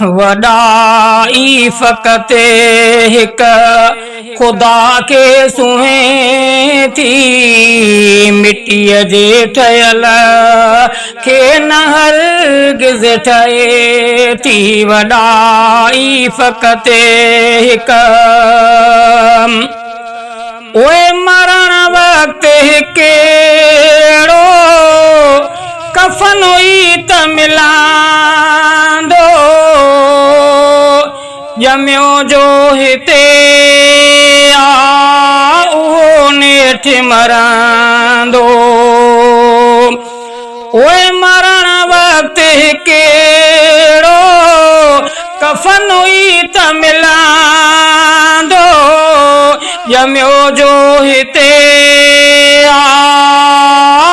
वॾाई फ़क़त हिक ख़ुदा खे सुहे थी, मिटीअ जे ठहियल खे न हरगिज़ ठहे थी। वॾाई फ़क़त हिक ओए मरण वक़्तु हिकिड़ो कफ़न हुई त मिलांदो, ॼमियो जो हिते आ उहो नेठि मरंदो। ओए मरण वक़्तु हिकिड़ो कफ़न हुई त मिलांदो, ॼमियो जो हिते आ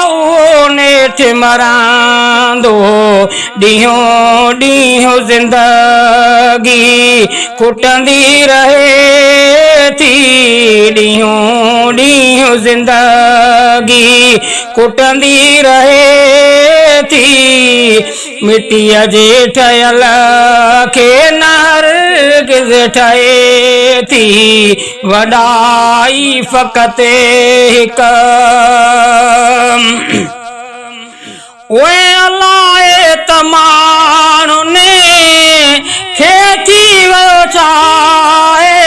उहो नेठि मरंदो। ॾींहों ॾींहों ज़िंदगी खुटंदी रहे थी, ॾींहों ॾींहों ज़िंदगी खुटंदी रहे थी। मिटीअ जे ठहियल खे न हरगिज़ ठहे थी। वॾाई फ़क़त हिक ओए अलाए त माण्हुनि खे थी वियो छाहे,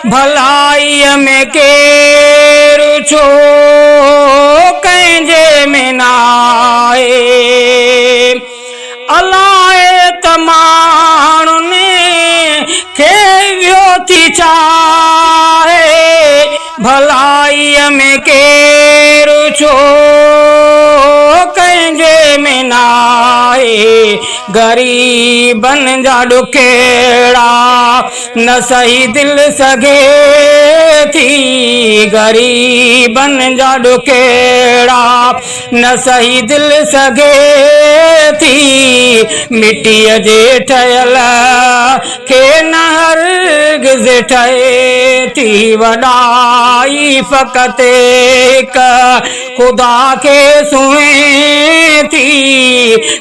भलाईअ में केरु छो कंहिंजे में नाहे। अलाए त माण्हुनि खे वियो थी छाहे, भलाईअ में केरु छो कंहिंजे में नाहे। ग़रीबनि जा ॾुखेड़ा न सही दिलि सघे थी, ग़रीबनि जा ॾुखेड़ा न सही दिलि सघे थी। मिटीअ जे ठहियल खे न हरगिज़ ठहे थी। वॾाई फ़क़त हिक ख़ुदा खे सुहे थी,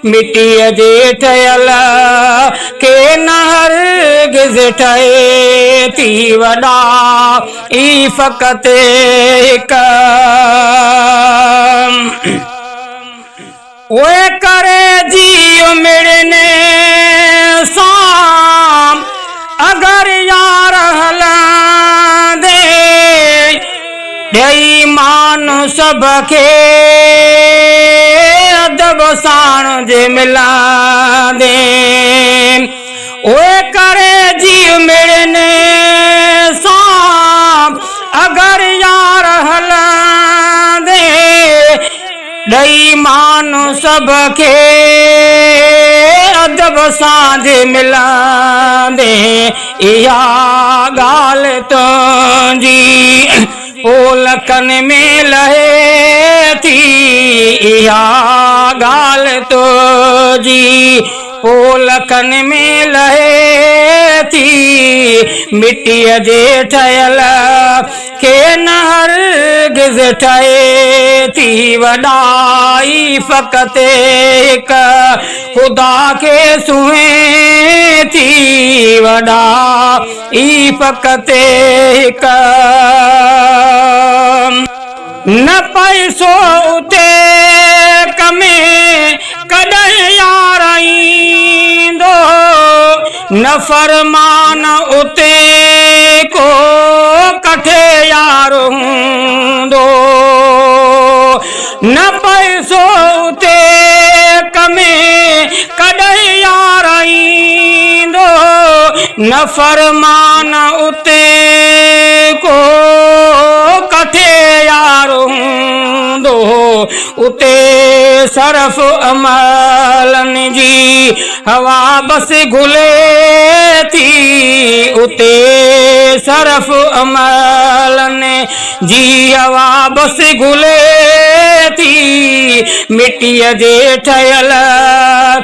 मिटीअ जे ठहियल खे न हरगिज़ ठहे थी। वॾाई फ़क़त हिक ओए करे जियो मिड़ने सां अगर यार हलंदे, ॾेई मान सभ खे अदब साण जे मिलंदे। ओए करे जियो मिड़ने सां अगर यार हलंदे, ॾेई मान सभ खे अदब सां जे मिलंदे। इहा ॻाल्हि तुंहिंजी ओलखनि में लहे थी, इहा ॻाल्हि तुंहिंजी ओलखनि में लहे थी। मिटीअ जे ठहियल खे न हरगिज़ ठहे थी। वॾाई फ़क़त हिक ख़ुदा खे सुहे थी। वॾाई फ़क़त हिक न पैसो उते कमे कॾहिं यार ईंदो, न फरमान उते को कठे यार हूंदो। न पैसो उते कमे कॾहिं यार ईंदो, न फरमान उते को कठे यार हूंदो। उते सरफ अमलनि जी हवा बस घुले थी, उते सरफ सिर्फ़ अमलनि जी हवा बसि घुले थी मिटीअ जे ठहियल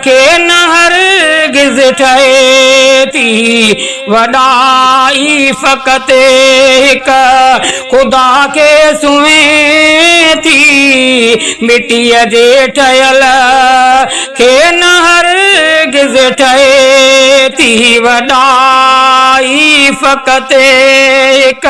खे न हरगिज़ ठहे थी वॾाई फ़क़ति हिक ख़ुदा खे सुहे थी मिटीअ जे ठहियल खे न हरगिज़ ठहे थी वॾाई फ़क़ति हिक